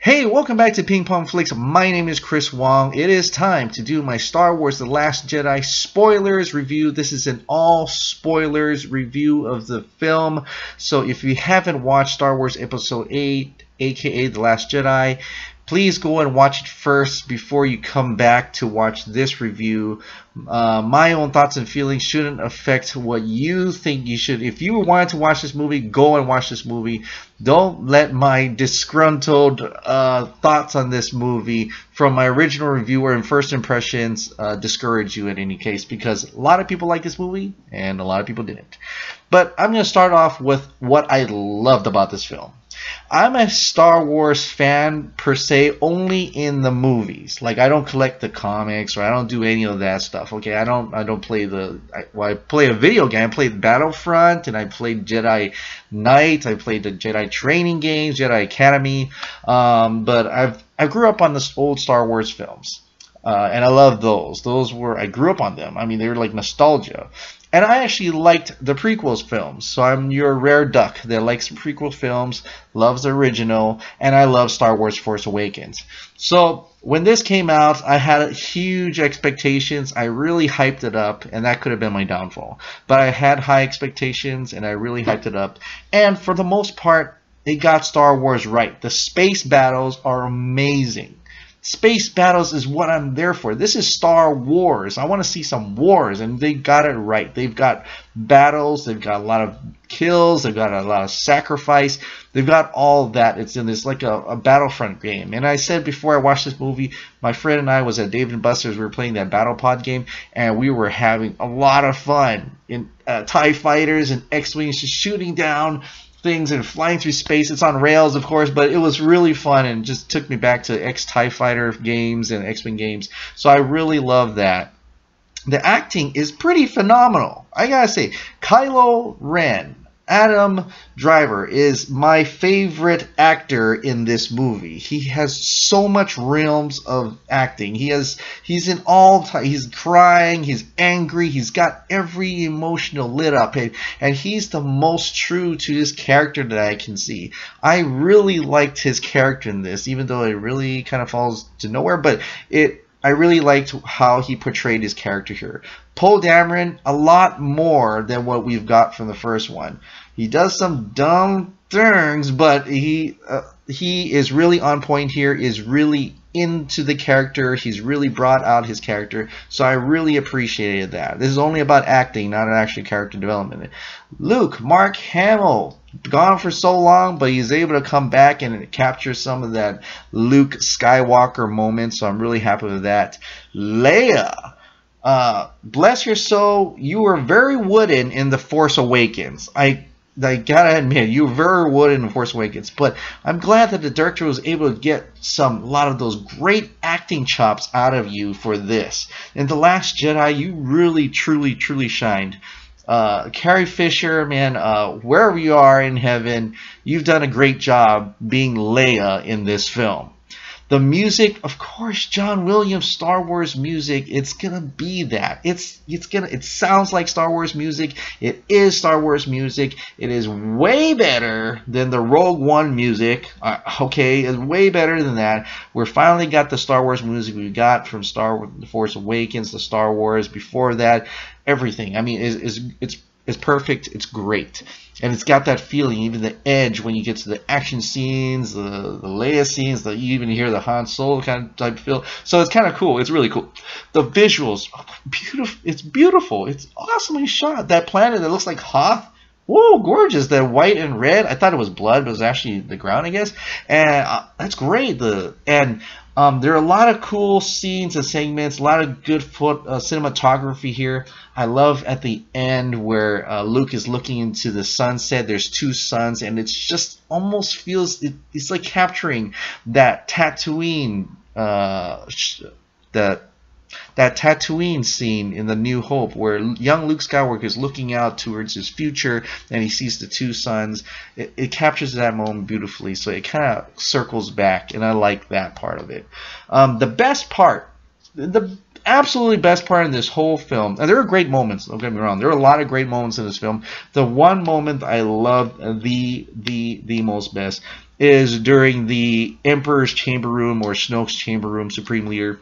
Hey, welcome back to Ping Pong Flicks. My name is Chris Wong. It is time to do my Star Wars The Last Jedi spoilers review. This is an all spoilers review of the film. So if you haven't watched Star Wars Episode 8, aka The Last Jedi, please go and watch it first before you come back to watch this review. My own thoughts and feelings shouldn't affect what you think you should. If you wanted to watch this movie, go and watch this movie. Don't let my disgruntled thoughts on this movie from my original reviewer and first impressions discourage you in any case, because a lot of people like this movie and a lot of people didn't. But I'm going to start off with what I loved about this film. I'm a Star Wars fan per se only in the movies. Like, I don't collect the comics or I don't do any of that stuff. Okay, I don't play I play a video game. I played Battlefront and I played Jedi Knight. I played the Jedi training games, Jedi Academy. But I grew up on the old Star Wars films. And I love those. I grew up on them. I mean, they were like nostalgia. And I actually liked the prequels films. So I'm your rare duck that likes prequel films, loves the original, and I love Star Wars Force Awakens. So when this came out, I had huge expectations. I really hyped it up, and that could have been my downfall. But I had high expectations, and I really hyped it up. And for the most part, it got Star Wars right. The space battles are amazing. Space battles is what I'm there for. This is Star Wars. I want to see some wars, and they got it right. They've got battles. They've got a lot of kills. They've got a lot of sacrifice. They've got all that. It's in this like a Battlefront game. And I said before I watched this movie, my friend and I was at Dave & Buster's. We were playing that Battle Pod game, and we were having a lot of fun in TIE fighters and X-Wings just shooting down things and flying through space. It's on rails, of course, but it was really fun and just took me back to TIE Fighter games and X-Wing games. So I really love that. The acting is pretty phenomenal. I gotta say, Kylo Ren, Adam Driver, is my favorite actor in this movie. He has so much realms of acting. He's in all time. He's crying, he's angry, he's got every emotional lit up, and he's the most true to his character that I can see. I really liked his character in this, even though it really kind of falls to nowhere, but I really liked how he portrayed his character here. Poe Dameron, a lot more than what we've got from the first one. He does some dumb things, but he is really on point here, is really into the character. He's really brought out his character, so I really appreciated that. This is only about acting, not an actual character development. Luke, Mark Hamill, gone for so long, but he's able to come back and capture some of that Luke Skywalker moment, so I'm really happy with that. Leia, bless your soul, you were very wooden in The Force Awakens. I gotta admit, you were very wooden in Force Awakens, but I'm glad that the director was able to get a lot of those great acting chops out of you for this. In The Last Jedi, you really, truly, truly shined. Carrie Fisher, man, wherever you are in heaven, you've done a great job being Leia in this film. The music, of course, John Williams, Star Wars music, it's gonna be that. It sounds like Star Wars music. It is Star Wars music. It is way better than the Rogue One music. Okay, it's way better than that. We're finally got the Star Wars music we got from The Force Awakens, the Star Wars before that, everything. I mean, it's perfect. It's great. And it's got that feeling, even the edge when you get to the action scenes, the Leia scenes, you even hear the Han Solo kind of type feel. So it's kind of cool. It's really cool. The visuals, beautiful. It's beautiful. It's awesomely shot. That planet that looks like Hoth, whoa, gorgeous. That white and red. I thought it was blood, but it was actually the ground, I guess. And that's great. There are a lot of cool scenes and segments, a lot of good cinematography here. I love at the end where Luke is looking into the sunset. There's two suns, and it's just almost feels it's like capturing that Tatooine, that Tatooine scene in The New Hope, where young Luke Skywalker is looking out towards his future and he sees the two suns. It captures that moment beautifully, so it kind of circles back, and I like that part of it. The best part, absolutely best part in this whole film, and there are great moments, don't get me wrong, there are a lot of great moments in this film. The one moment I loved the most best is during the Emperor's chamber room, or Snoke's chamber room, Supreme Leader,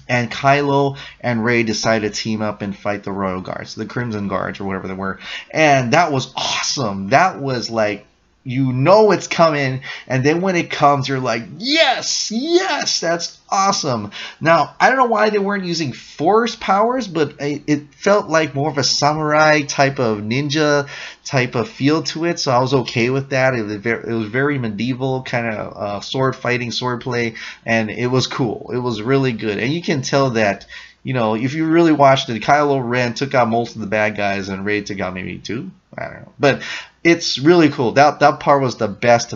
and Kylo and Rey decide to team up and fight the Royal Guards, the Crimson Guards, or whatever they were. And that was awesome. That was like, you know it's coming, and then when it comes, you're like, yes, yes, that's awesome. Now, I don't know why they weren't using Force powers, but it felt like more of a samurai type of ninja type of feel to it, so I was okay with that. It was very medieval kind of sword fighting, sword play, and it was cool. It was really good, and you can tell that, you know, if you really watched it, Kylo Ren took out most of the bad guys, and Rey took out maybe 2. I don't know, but it's really cool. That part was the best.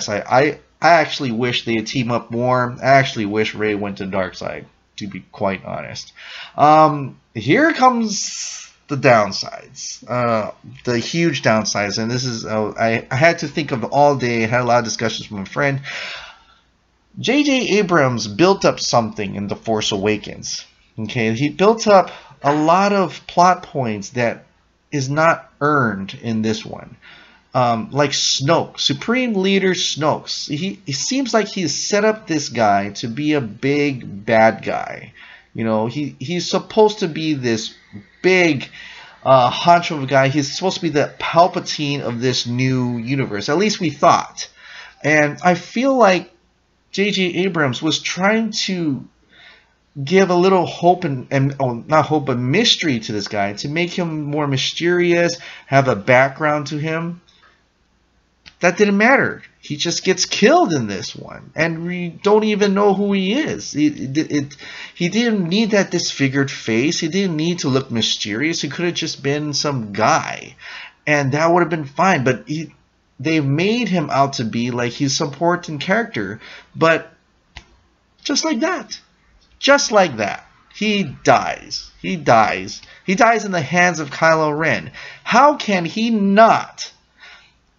I actually wish they had teamed up more. I actually wish Rey went to the dark side, to be quite honest. Here comes the downsides, the huge downsides, and this is I had to think of all day. I had a lot of discussions with my friend. J.J. Abrams built up something in The Force Awakens. Okay, he built up a lot of plot points that is not earned in this one. Like Snoke, Supreme Leader Snoke. It seems like he's set up this guy to be a big bad guy. You know, he's supposed to be this big honcho guy. He's supposed to be the Palpatine of this new universe. At least we thought. And I feel like J.J. Abrams was trying to give a little hope and not hope, but mystery to this guy, to make him more mysterious, have a background to him. That didn't matter. He just gets killed in this one, and we don't even know who he is. He didn't need that disfigured face. He didn't need to look mysterious. He could have just been some guy, and that would have been fine. But they made him out to be like he's a supporting character, but just like that. Just like that, he dies. He dies. He dies in the hands of Kylo Ren. How can he not?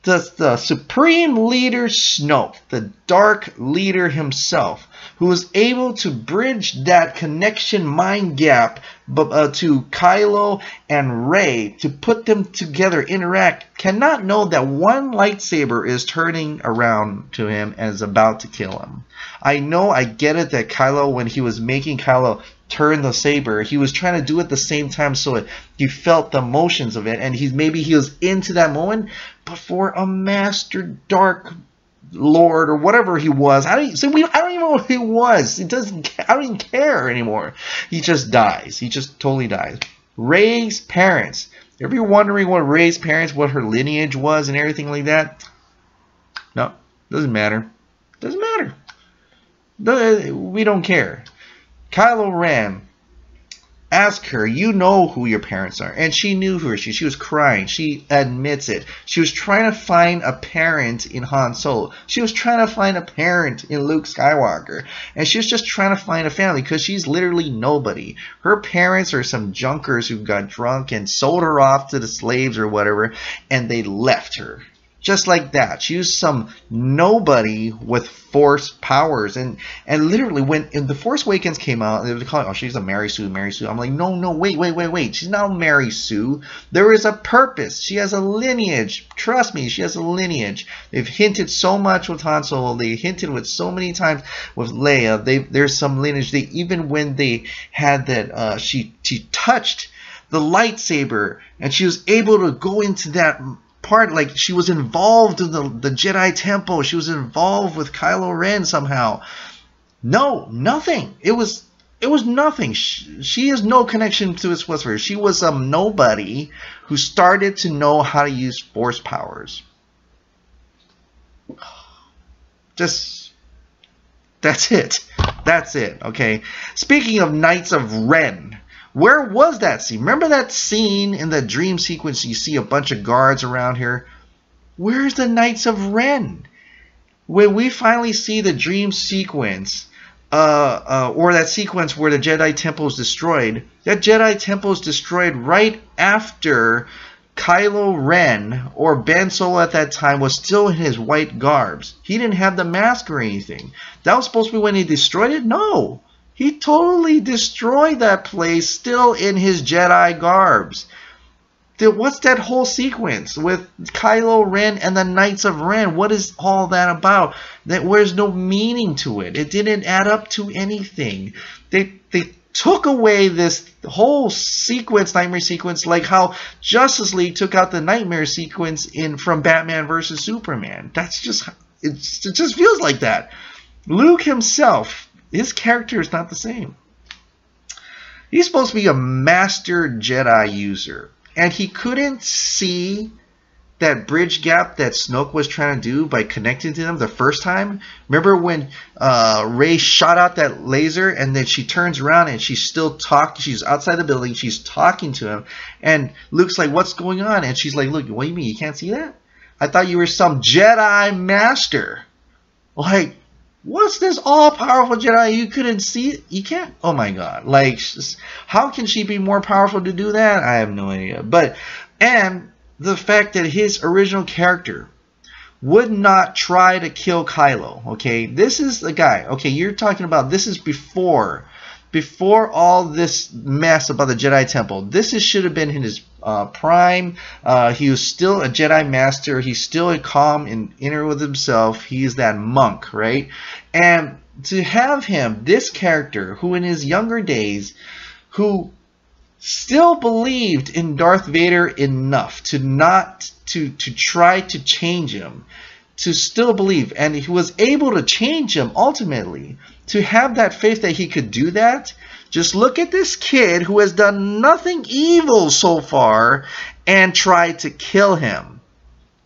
The Supreme Leader Snoke, the Dark Leader himself, who was able to bridge that connection mind gap to Kylo and Rey, to put them together, interact, cannot know that one lightsaber is turning around to him and is about to kill him. I know, I get it that Kylo, when he was making Kylo turn the saber, he was trying to do it at the same time so you felt the emotions of it, and maybe he was into that moment. But for a Master Dark Lord or whatever he was, I don't even know what he was. I don't even care anymore. He just dies. He just totally dies. Rey's parents. If you're wondering what Rey's parents, what her lineage was and everything like that, no, doesn't matter. Doesn't matter. We don't care. Kylo Ren asked her, you know who your parents are. And she knew who she was crying. She admits it. She was trying to find a parent in Han Solo. She was trying to find a parent in Luke Skywalker. And she was just trying to find a family because she's literally nobody. Her parents are some junkers who got drunk and sold her off to the slaves or whatever, and they left her. Just like that. She was some nobody with Force powers. And literally, when The Force Awakens came out, they were calling, oh, she's a Mary Sue, Mary Sue. I'm like, no, wait. She's not Mary Sue. There is a purpose. She has a lineage. Trust me, she has a lineage. They've hinted so much with Han Solo. They hinted with so many times with Leia. There's some lineage. Even when they had that, she touched the lightsaber, and she was able to go into that part, like she was involved in the Jedi Temple. She was involved with Kylo Ren somehow. No, nothing. It was nothing. She has no connection to this whatsoever. She was some nobody who started to know how to use Force powers. Just, that's it. That's it. Okay. Speaking of Knights of Ren, where was that scene? Remember that scene in the dream sequence? You see a bunch of guards around here. Where's the Knights of Ren? When we finally see the dream sequence, or that sequence where the Jedi Temple is destroyed, that Jedi Temple is destroyed right after Kylo Ren, or Ben Solo at that time, was still in his white garbs. He didn't have the mask or anything. That was supposed to be when he destroyed it? No. He totally destroyed that place still in his Jedi garbs. What's that whole sequence with Kylo Ren and the Knights of Ren? What is all that about? There's no meaning to it. It didn't add up to anything. They took away this whole sequence, nightmare sequence, like how Justice League took out the nightmare sequence from Batman vs Superman. That's just it just feels like that. Luke himself, his character is not the same. He's supposed to be a master Jedi user. And he couldn't see that bridge gap that Snoke was trying to do by connecting to them the first time. Remember when Rey shot out that laser and then she turns around and she's still talking. She's outside the building. She's talking to him. And Luke's like, what's going on? And she's like, look, what do you mean? You can't see that? I thought you were some Jedi master. Like, what's this all-powerful Jedi? You couldn't see it? You can't? Oh my god. Like, how can she be more powerful to do that? I have no idea. And the fact that his original character would not try to kill Kylo. Okay, this is the guy. Okay, you're talking about this is before all this mess about the Jedi Temple. This should have been in his prime. He was still a Jedi Master. He's still calm and inner with himself. He's that monk, right? And to have him, this character, who in his younger days, who still believed in Darth Vader enough to not to try to change him, to still believe, and he was able to change him ultimately, to have that faith that he could do that. Just look at this kid who has done nothing evil so far and tried to kill him.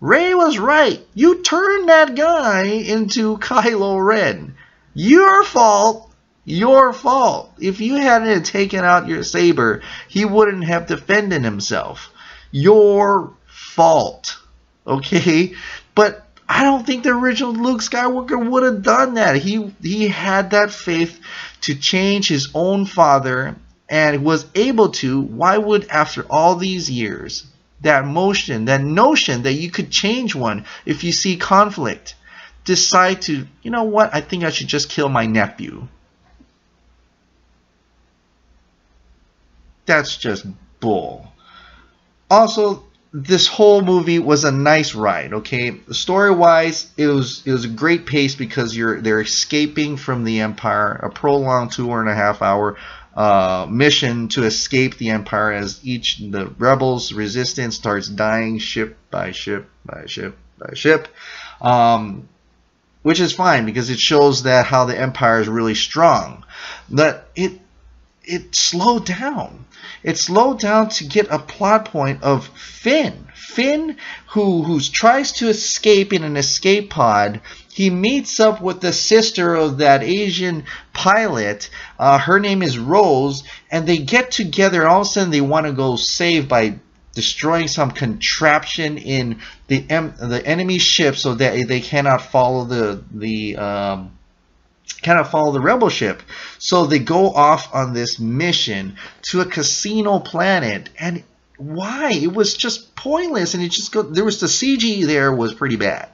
Rey was right. You turned that guy into Kylo Ren. Your fault. Your fault. If you hadn't taken out your saber, he wouldn't have defended himself. Your fault. Okay? But I don't think the original Luke Skywalker would have done that. He had that faith to change his own father and was able to. Why would, after all these years, that notion that you could change one if you see conflict, decide to, you know what, I think I should just kill my nephew? That's just bull. Also, this whole movie was a nice ride, okay? Story-wise, it was a great pace because they're escaping from the Empire, a prolonged 2.5 hour mission to escape the Empire as the rebels' resistance starts dying ship by ship by ship by ship, which is fine because it shows that how the Empire is really strong. That it slowed down. It slowed down to get a plot point of Finn. Finn, who tries to escape in an escape pod. He meets up with the sister of that Asian pilot. Her name is Rose, and they get together. And all of a sudden, they want to go save by destroying some contraption in the enemy ship, so that they cannot follow the rebel ship. So they go off on this mission to a casino planet, and why? It was just pointless, and there was the CG there was pretty bad.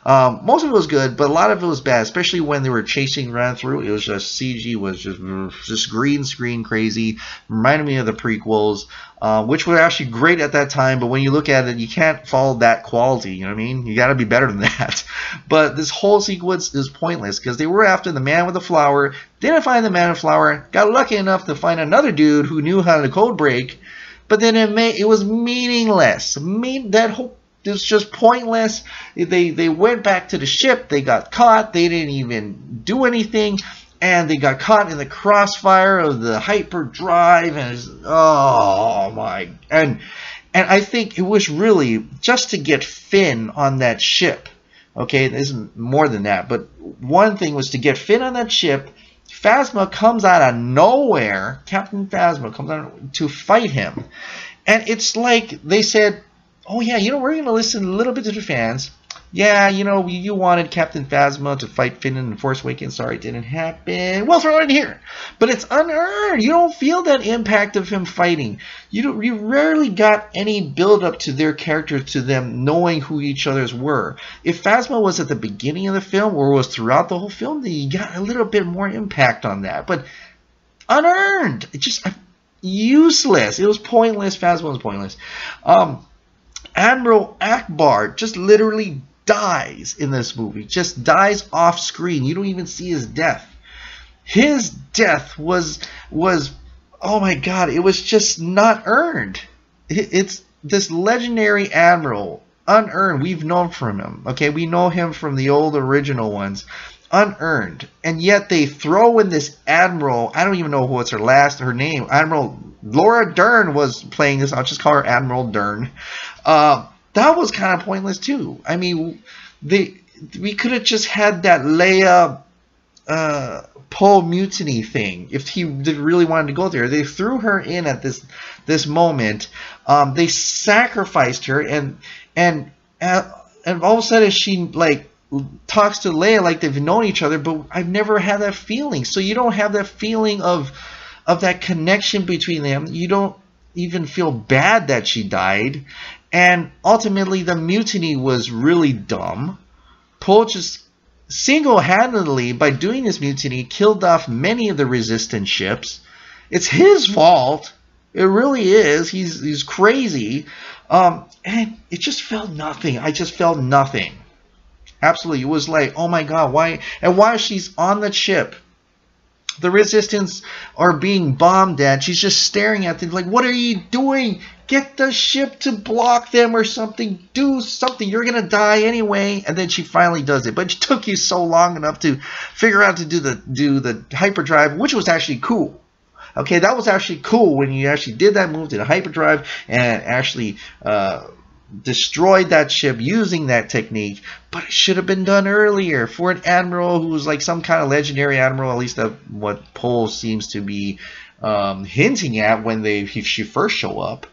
Most of it was good, but a lot of it was bad, especially when they were chasing around through. It was just CG was just green screen crazy. Reminded me of the prequels, which were actually great at that time, but when you look at it, you can't follow that quality. You know what I mean? You got to be better than that. But this whole sequence is pointless because they were after the man with the flower, didn't find the man with the flower, got lucky enough to find another dude who knew how to code break, but then it was meaningless. It was just pointless. They went back to the ship. They got caught. They didn't even do anything. And they got caught in the crossfire of the hyperdrive. And oh my. And I think it was really just to get Finn on that ship. Okay, there's more than that. But one thing was to get Finn on that ship. Phasma comes out of nowhere. Captain Phasma comes out to fight him. And it's like they said, oh yeah, we're going to listen a little bit to the fans. Yeah, you wanted Captain Phasma to fight Finn in The Force Awakens. Sorry, it didn't happen. We'll throw it in here. But it's unearned. You don't feel that impact of him fighting. You rarely got any build-up to their character, to them knowing who each other's were. If Phasma was at the beginning of the film or was throughout the whole film, then you got a little bit more impact on that. But unearned. It just useless. It was pointless. Phasma was pointless. Admiral Ackbar just literally dies in this movie. Just dies off screen. You don't even see his death. His death was oh my god, it was just not earned. It's this legendary admiral, unearned. We've known from him. Okay, we know him from the old original ones. Unearned. And yet they throw in this admiral. I don't even know what's her name. Admiral Laura Dern was playing this. I'll just call her Admiral Dern. That was kind of pointless too. I mean, we could have just had that Leia Poe mutiny thing if he really wanted to go there. They threw her in at this moment. They sacrificed her, and all of a sudden she like talks to Leia like they've known each other, but I've never had that feeling. So you don't have that feeling of that connection between them. You don't even feel bad that she died. And ultimately the mutiny was really dumb. Poe just single-handedly, by doing this mutiny, killed off many of the resistance ships. It's his fault. It really is. He's crazy. And it just felt nothing. I just felt nothing. Absolutely. It was like, oh my god, why? And while she's on the ship, the resistance are being bombed at. She's just staring at them like, what are you doing? Get the ship to block them or something. Do something. You're going to die anyway. And then she finally does it. But it took you so long enough to figure out to do the hyperdrive, which was actually cool. Okay, that was actually cool when you actually did that move to the hyperdrive and actually destroyed that ship using that technique. But it should have been done earlier for an admiral who was like some kind of legendary admiral. At least that's what Poe seems to be hinting at when she first show up.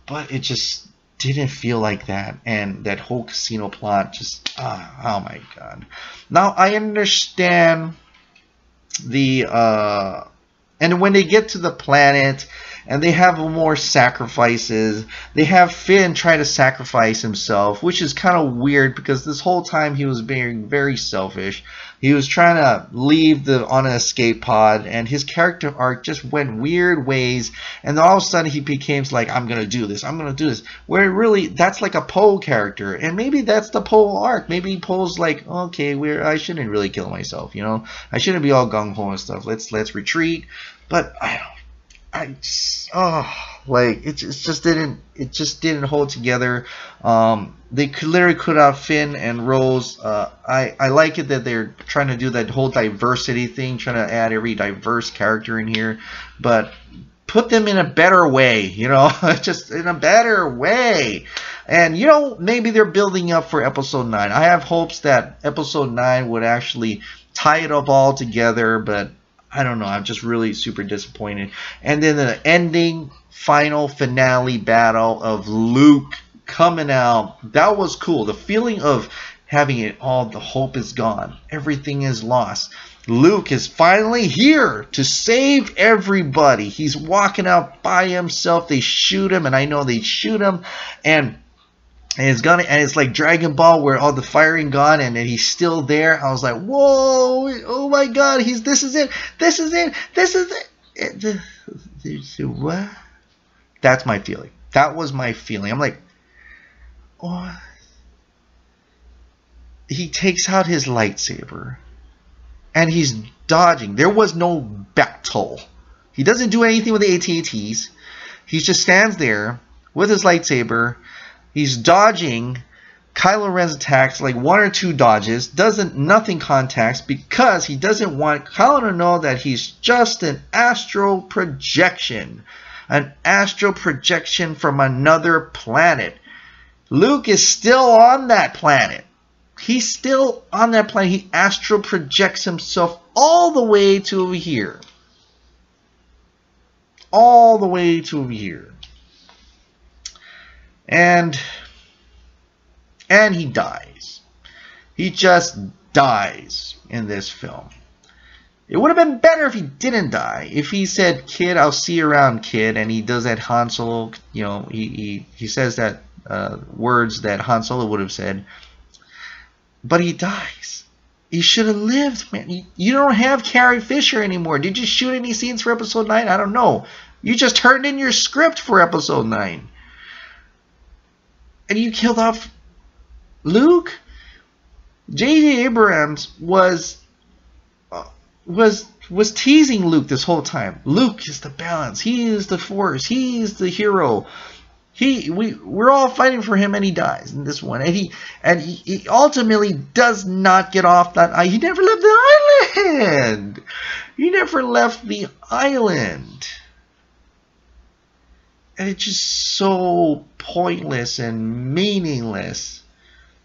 But it just didn't feel like that. And that whole casino plot just, oh my god. Now I understand the and when they get to the planet and they have more sacrifices, they have Finn try to sacrifice himself, which is kind of weird because this whole time he was being very selfish. He was trying to leave on an escape pod, and his character arc just went weird ways, and then all of a sudden he became like, I'm going to do this, I'm going to do this. Where really, that's like a Poe character, and maybe that's the Poe arc. Maybe Poe's like, okay, I shouldn't really kill myself, you know? I shouldn't be all gung-ho and stuff. Let's retreat. But it just didn't hold together. They literally cut out Finn and Rose. I like it that they're trying to do that whole diversity thing, trying to add every diverse character in here, but put them in a better way, you know, just in a better way. And you know, maybe they're building up for episode 9. I have hopes that episode 9 would actually tie it up all together, but I don't know. I'm just really super disappointed. And then the ending, final finale battle of Luke coming out. That was cool. The feeling of having it all, the hope is gone. Everything is lost. Luke is finally here to save everybody. He's walking out by himself. They shoot him, and I know they shoot him. And it's like Dragon Ball where all the firing gone and he's still there. I was like, whoa, oh my god, this is it. What? That's my feeling. That was my feeling. I'm like, oh. He takes out his lightsaber and he's dodging. There was no battle. He doesn't do anything with the AT-ATs. He just stands there with his lightsaber. He's dodging Kylo Ren's attacks, like 1 or 2 dodges, nothing contacts, because he doesn't want Kylo to know that he's just an astral projection. An astral projection from another planet. Luke is still on that planet. He's still on that planet. He astral projects himself all the way to over here. All the way to over here. And he dies. He just dies in this film. It would have been better if he didn't die. If he said, "Kid, I'll see you around, kid," and he does that Han Solo, you know, he says that words that Han Solo would have said. But he dies. You should have lived, man. You don't have Carrie Fisher anymore. Did you shoot any scenes for episode 9? I don't know. You just turned in your script for episode 9. And you killed off Luke? J.J. Abrams was teasing Luke this whole time. Luke is the balance. He is the Force. He is the hero. We're all fighting for him, and he dies in this one. And he ultimately does not get off that island. He never left the island. He never left the island. And it's just so pointless and meaningless.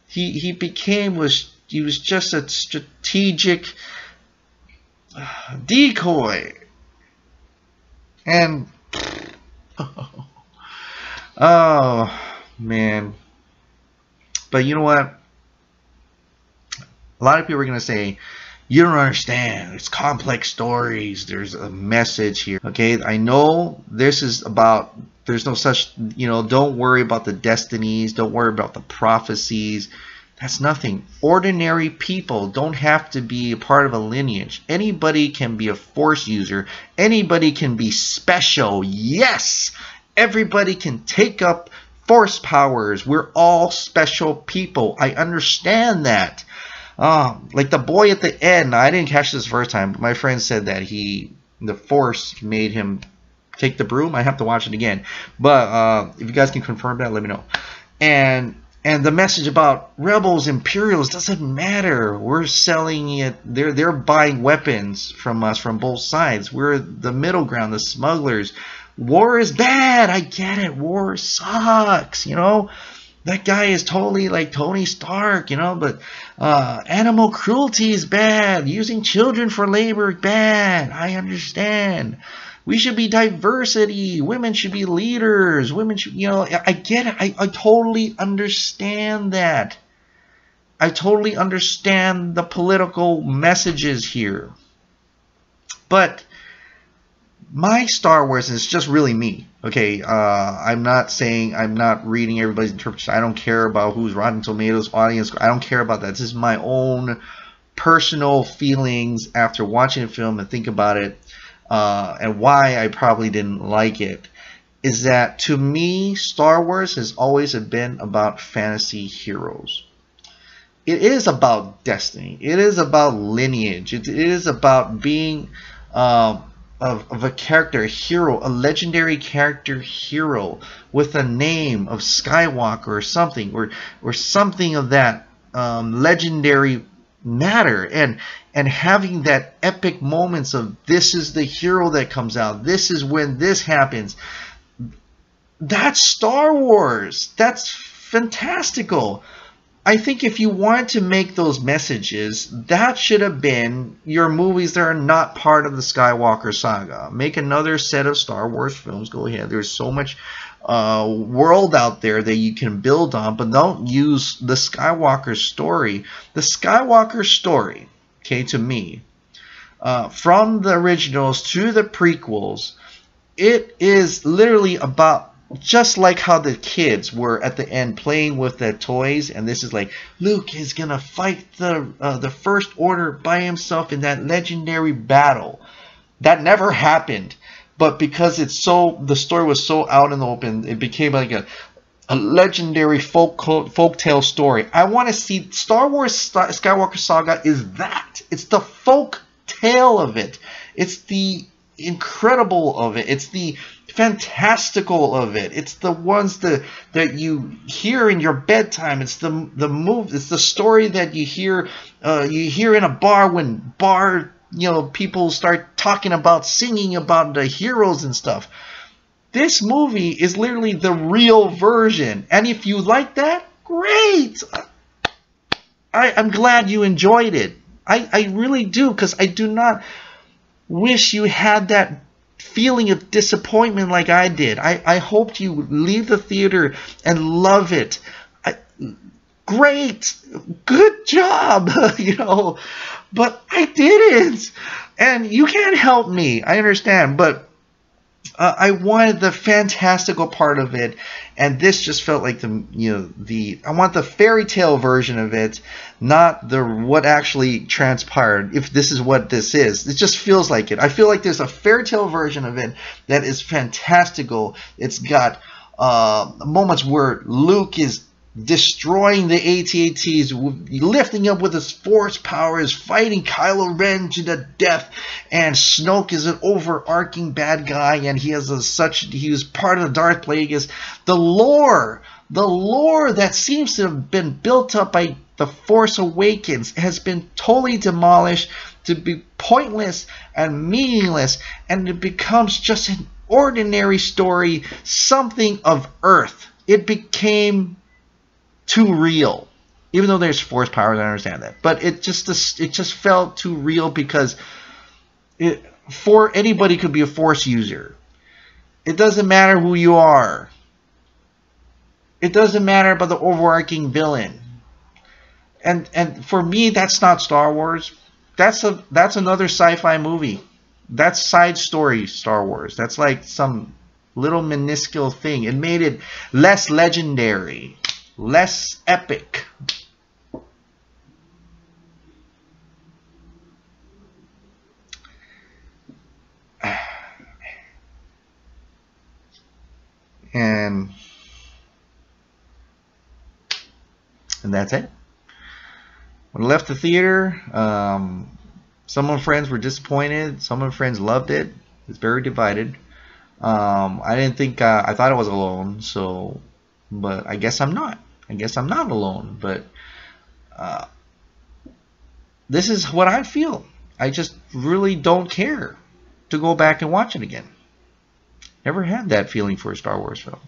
He was just a strategic decoy. And oh, man. But you know what? A lot of people are going to say, you don't understand. It's complex stories. There's a message here. Okay, I know this is about, there's no such, don't worry about the destinies. Don't worry about the prophecies. That's nothing. Ordinary people don't have to be a part of a lineage. Anybody can be a Force user. Anybody can be special. Yes! Everybody can take up Force powers. We're all special people. I understand that. Like the boy at the end. I didn't catch this first time, but my friend said that the Force made him take the broom. I have to watch it again. But if you guys can confirm that, let me know. And the message about rebels, Imperials, doesn't matter. We're selling it. They're buying weapons from us from both sides. We're the middle ground, the smugglers. War is bad. I get it. War sucks. That guy is totally like Tony Stark. But animal cruelty is bad. Using children for labor, bad. I understand. We should be diversity. Women should be leaders. Women should, I get it. I totally understand that. I totally understand the political messages here. But my Star Wars is just really me. Okay, I'm not reading everybody's interpretation. I don't care about who's Rotten Tomatoes audience. I don't care about that. This is my own personal feelings after watching the film and think about it. And why I probably didn't like it is that, to me, Star Wars has always been about fantasy heroes. It is about destiny. It is about lineage. It is about being of a character, a hero, a legendary character hero with a name of Skywalker or something, or something of that legendary matter, and having that epic moments of, this is the hero that comes out, this is when this happens. That's Star Wars. That's fantastical. I think if you wanted to make those messages, that should have been your movies that are not part of the Skywalker Saga. Make another set of Star Wars films. Go ahead. There's so much world out there that you can build on, but don't use the Skywalker story. The Skywalker story, okay, to me, from the originals to the prequels, it is literally about, just like how the kids were at the end playing with their toys, and this is like, Luke is gonna fight the First Order by himself in that legendary battle. That never happened, but because the story was so out in the open, it became like a legendary folktale story. I want to see Star Wars Skywalker Saga is that. It's the folk tale of it. It's the incredible of it. It's the fantastical of it. It's the ones that you hear in your bedtime. It's it's the story that you hear in a bar when people start talking about, singing about the heroes and stuff. This movie is literally the real version, and if you like that, great. I'm glad you enjoyed it. I really do, because I do not wish you had that feeling of disappointment like I did. I hoped you would leave the theater and love it. Great, good job, but I didn't, and you can't help me. I understand, but I wanted the fantastical part of it, and this just felt like I want the fairy tale version of it, not the what actually transpired. If this is what this is, it just feels like it. I feel like there's a fairy tale version of it that is fantastical. It's got moments where Luke is destroying the AT-ATs, lifting up with his force powers, fighting Kylo Ren to the death, and Snoke is an overarching bad guy, and he was part of the Darth Plagueis. The lore that seems to have been built up by The Force Awakens has been totally demolished to be pointless and meaningless, and it becomes just an ordinary story, something of Earth. It became too real, even though there's force powers. I understand that, but it just felt too real because anybody could be a force user. It doesn't matter who you are. It doesn't matter about the overarching villain. And for me, that's not Star Wars. That's another sci-fi movie. That's side story Star Wars. That's like some little minuscule thing. It made it less legendary, less epic. And that's it. When I left the theater, some of my friends were disappointed. Some of my friends loved it. It's very divided. I didn't think I thought I was alone. So, but I guess I'm not. I guess I'm not alone. But this is what I feel. I just really don't care to go back and watch it again. Never had that feeling for a Star Wars film.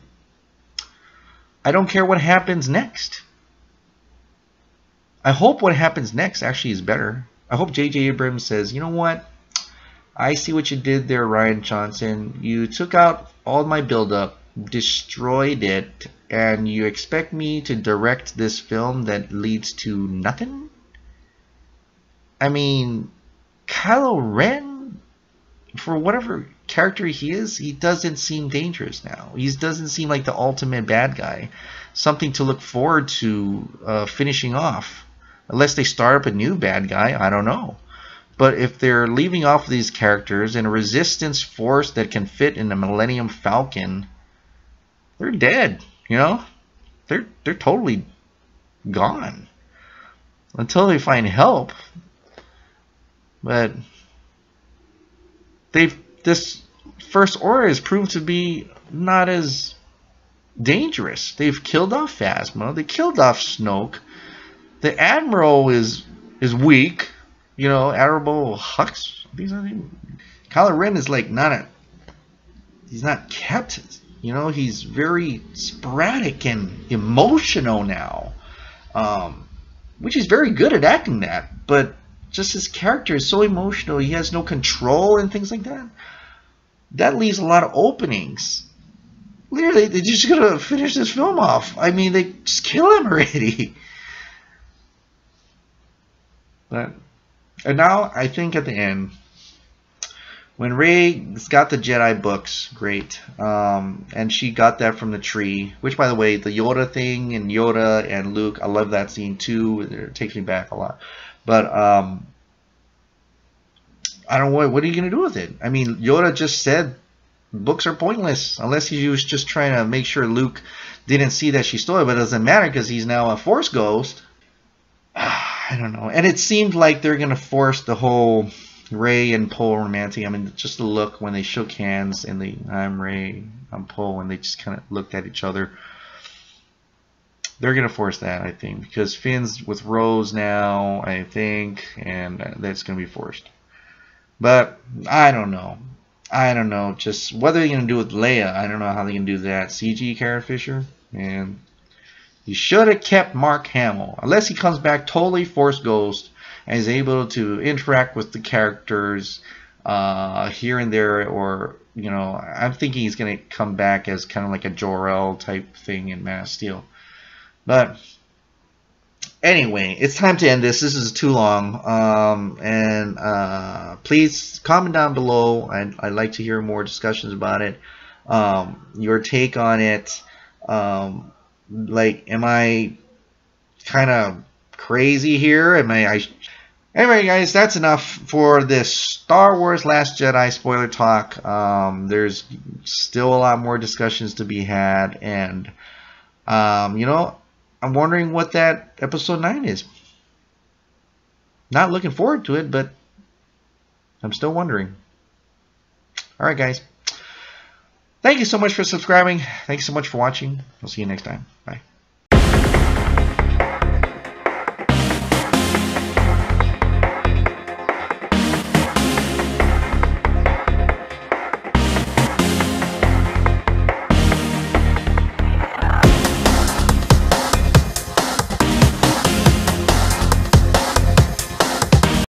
I don't care what happens next. I hope what happens next actually is better. I hope J.J. Abrams says, you know what? I see what you did there, Rian Johnson. You took out all my build-up, destroyed it, and you expect me to direct this film that leads to nothing? I mean, Kylo Ren, for whatever character he is, he doesn't seem dangerous now. He doesn't seem like the ultimate bad guy. Something to look forward to finishing off. Unless they start up a new bad guy, I don't know. But if they're leaving off these characters in a resistance force that can fit in the Millennium Falcon, they're dead, you know? They're totally gone. Until they find help. But this First Order has proved to be not as dangerous. They've killed off Phasma. They killed off Snoke. The Admiral is weak. You know, Admiral Hux. Kylo Ren is like he's not kept. You know, he's very sporadic and emotional now. Which he's very good at acting that. But just his character is so emotional. He has no control and things like that. That leaves a lot of openings. Literally, they're just going to finish this film off. I mean, they just kill him already. And now, I think at the end, when Rey's got the Jedi books, great. And she got that from the tree. Which, by the way, the Yoda thing and Yoda and Luke, I love that scene too. It takes me back a lot. But I don't know, what are you going to do with it? I mean, Yoda just said books are pointless unless he was just trying to make sure Luke didn't see that she stole it, but it doesn't matter because he's now a Force ghost. I don't know. And it seemed like they're going to force the whole Rey and Poe romantic. I mean, just the look when they shook hands and I'm Rey, I'm Poe, and they just kind of looked at each other. They're going to force that, I think, because Finn's with Rose now, I think, and that's going to be forced. But I don't know. I don't know. Just what they're going to do with Leia. I don't know how they can do that. CG Carrot Fisher? And you should have kept Mark Hamill. Unless he comes back totally Force Ghost and is able to interact with the characters here and there. Or, you know, I'm thinking he's going to come back as kind of like a Jor-El type thing in Man of Steel. But Anyway, it's time to end this. This is too long. Please comment down below. I'd like to hear more discussions about it. Your take on it. Like, am I kind of crazy here? Anyway, guys, that's enough for this Star Wars Last Jedi spoiler talk. There's still a lot more discussions to be had, and you know, I'm wondering what that episode 9 is. Not looking forward to it, but I'm still wondering. All right, guys. Thank you so much for subscribing. Thanks so much for watching. I'll see you next time. Bye.